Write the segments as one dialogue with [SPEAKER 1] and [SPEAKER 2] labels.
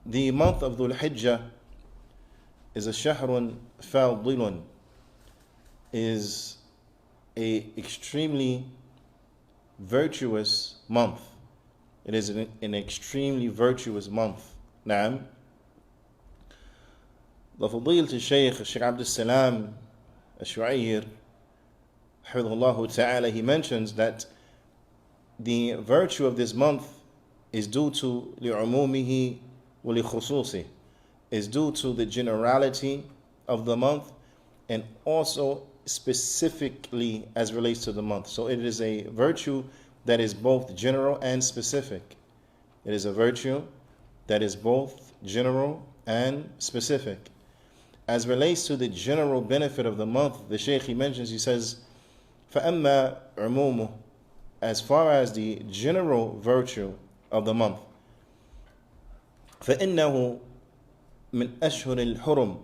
[SPEAKER 1] The month of Dhul Hijjah is a shahrun fadilun, is a extremely virtuous month. It is an extremely virtuous month. Naam. The Fadilat Shaykh Abdis Salaam Al-Shu'ayr, Hafidhullah Ta'ala, he mentions that the virtue of this month is due to li'umumihi wa li-khususi, is due to the generality of the month and also specifically as relates to the month. So it is a virtue that is both general and specific. It is a virtue that is both general and specific. As relates to the general benefit of the month, the Shaykh, he mentions, he says, فَأَمَّا عُمُومُهُ, as far as the general virtue of the month, فَإِنَّهُ مِنْ أَشْهُرِ الْحُرُمِ,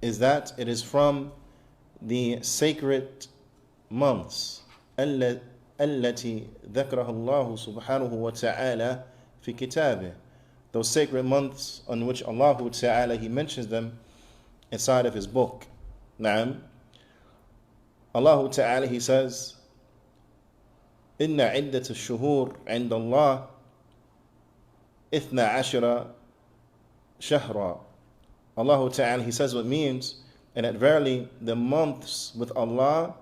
[SPEAKER 1] is that it is from the sacred months التي ذكرها الله سبحانه وتعالى في كتابه, those sacred months on which Allah Ta'ala, he mentions them inside of his book. Naam. Allah Ta'ala, he says, إن عدة الشهور عند الله 12 شهرا. Allah Ta'ala, he says what means, and that verily the months with Allah,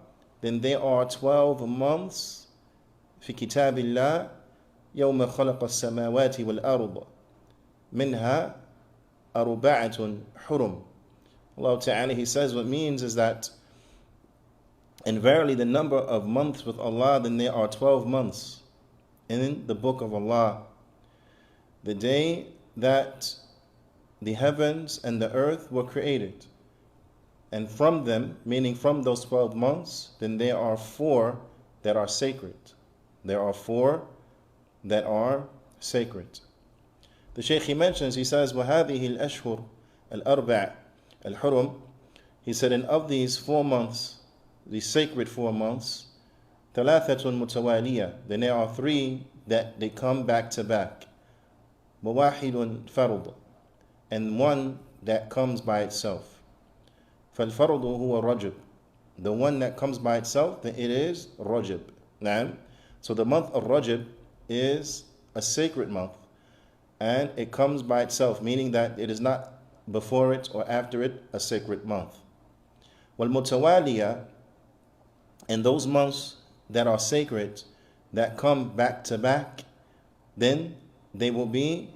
[SPEAKER 1] then they are 12 months في كتاب الله يوم خلق السماوات والأرض منها 4 حرم. Allah Ta'ala, he says what means is that, and verily the number of months with Allah, then there are 12 months in the book of Allah. The day that the heavens and the earth were created. And from them, meaning from those 12 months, then there are 4 that are sacred. There are 4 that are sacred. The Shaykh, he mentions, he says, وَهَذِهِ الْأَشْهُرِ الْأَرْبَعِ الْحُرُمِ, he said, and of these 4 months, the sacred 4 months, ثَلَاثَةٌ مُتَوَالِيَةٌ, then there are 3 that they come back to back. وَوَاحِدٌ فَرْضٌ, and 1 that comes by itself. فَالْفَرْضُ هُوَ رَجَبٌ, the one that comes by itself, then it is Rajab. Naam. So the month of Rajab is a sacred month, and it comes by itself, meaning that it is not before it or after it a sacred month. وَالْمُتَوَالِيَةٌ, and those months that are sacred, that come back to back, then they will be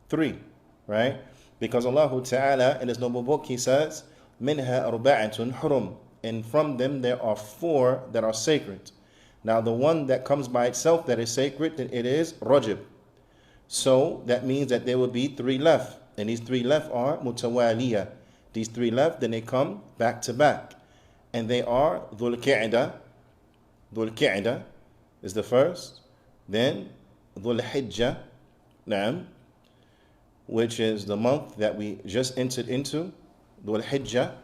[SPEAKER 1] 3, right? Because Allah Ta'ala, in his noble book, he says, مِنْهَا أَرْبَعَةٌ حُرُمٌ, and from them there are 4 that are sacred. Now the one that comes by itself that is sacred, then it is Rajab. So that means that there will be 3 left. And these 3 left are mutawaliya. These 3 left, then they come back to back. And they are Dhul Qa'dah. Dhul Qa'dah is the first. Then Dhul Hijjah, Naam, which is the month that we just entered into. Dhul Hijjah,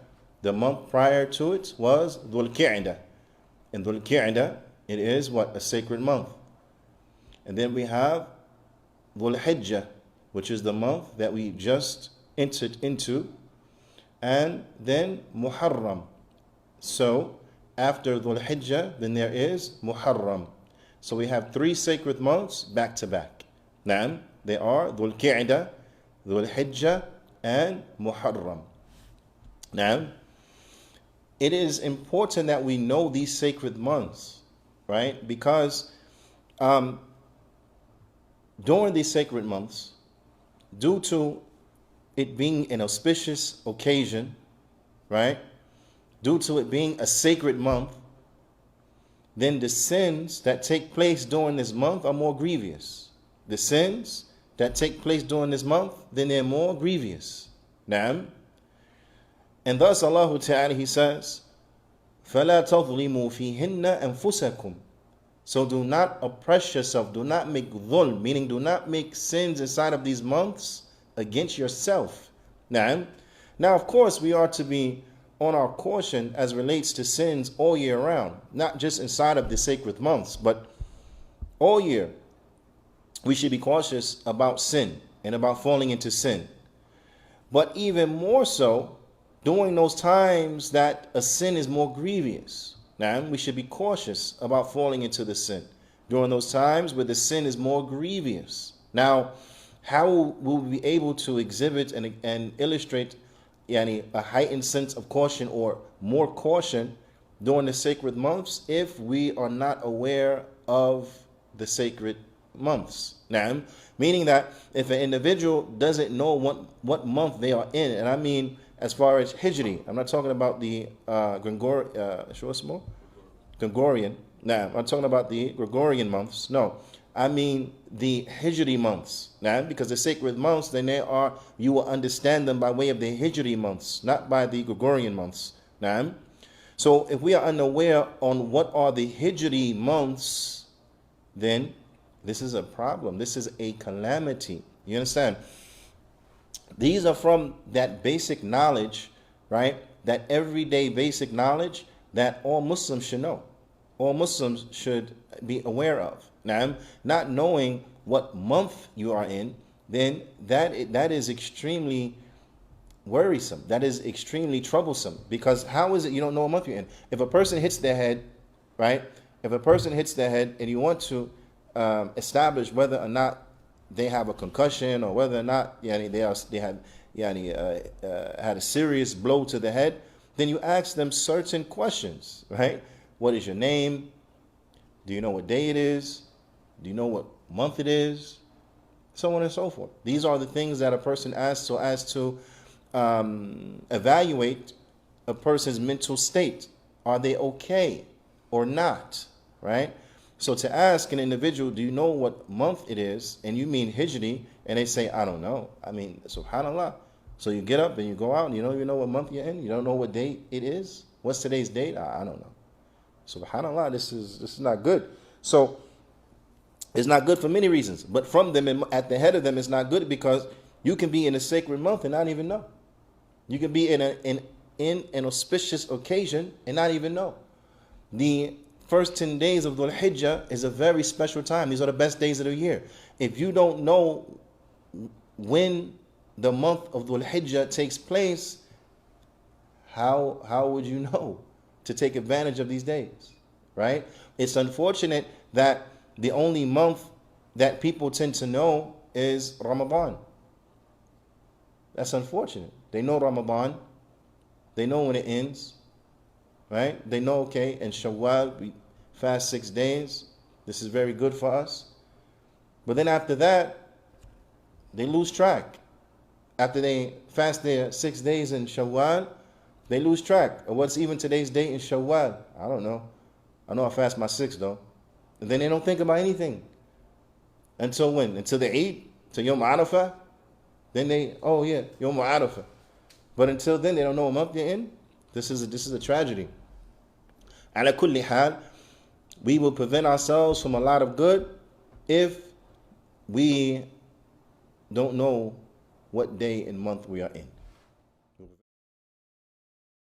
[SPEAKER 1] the month prior to it was Dhul Qa'dah. And Dhul Qa'dah, it is what? A sacred month. And then we have Dhul Hijjah, which is the month that we just entered into, and then Muharram. So after Dhul Hijjah, then there is Muharram. So we have 3 sacred months back to back. Naam, they are Dhul Qa'dah, Dhul Hijjah, and Muharram. Naam, it is important that we know these sacred months, right? Because during these sacred months, due to it being an auspicious occasion, right? Due to it being a sacred month, then the sins that take place during this month are more grievous. The sins that take place during this month, then they're more grievous. Naam. And thus Allah Ta'ala, he says, فَلَا تَظْلِمُوا فِيهِنَّ أَنفُسَكُمْ, so do not oppress yourself, do not make dhulm, meaning do not make sins inside of these months against yourself. Now, of course, we are to be on our caution as relates to sins all year round, not just inside of the sacred months, but all year we should be cautious about sin, and about falling into sin. But even more so, during those times that a sin is more grievous. Now, we should be cautious about falling into the sin during those times where the sin is more grievous. Now, how will we be able to exhibit and illustrate a heightened sense of caution or more caution during the sacred months if we are not aware of the sacred months? Now, meaning that if an individual doesn't know what month they are in, and I mean as far as Hijri, I'm not talking about the Gregorian. Now, I'm not talking about the Gregorian months. No, I mean the Hijri months. Now, because the sacred months, then you will understand them by way of the Hijri months, not by the Gregorian months. Now, so if we are unaware on what are the Hijri months, then this is a problem. This is a calamity. You understand? These are from that basic knowledge, right? That everyday basic knowledge that all Muslims should know. All Muslims should be aware of. Now, not knowing what month you are in, then that is extremely worrisome. That is extremely troublesome. Because how is it you don't know what month you're in? If a person hits their head, right? If a person hits their head and you want to establish whether or not they have a concussion or whether or not they had a serious blow to the head, then you ask them certain questions, right? What is your name? Do you know what day it is? Do you know what month it is? So on and so forth. These are the things that a person asks so as to evaluate a person's mental state. Are they okay or not, right? So to ask an individual, do you know what month it is? And you mean Hijri, and they say, I don't know. I mean, subhanAllah. So you get up and you go out and you don't even know what month you're in. You don't know what date it is. What's today's date? I don't know. SubhanAllah, this is not good. So it's not good for many reasons. But from them, at the head of them, it's not good because you can be in a sacred month and not even know. You can be in an auspicious occasion and not even know. The first 10 days of Dhul Hijjah is a very special time. These are the best days of the year. If you don't know when the month of Dhul Hijjah takes place, how would you know to take advantage of these days, right? It's unfortunate that the only month that people tend to know is Ramadan. That's unfortunate. They know Ramadan. They know when it ends, right? They know, okay, in Shawwal, we fast 6 days. This is very good for us. But then after that, they lose track. After they fast their 6 days in Shawwal, they lose track of what's even today's date in Shawwal. I don't know. I know I fast my 6 though. And then they don't think about anything. Until when? Until the Eid? Till Yom Arafah? Then they, oh yeah, Yom Arafah. But until then, they don't know what month they're in. This is a tragedy. Ala kulli hal, we will prevent ourselves from a lot of good if we don't know what day and month we are in.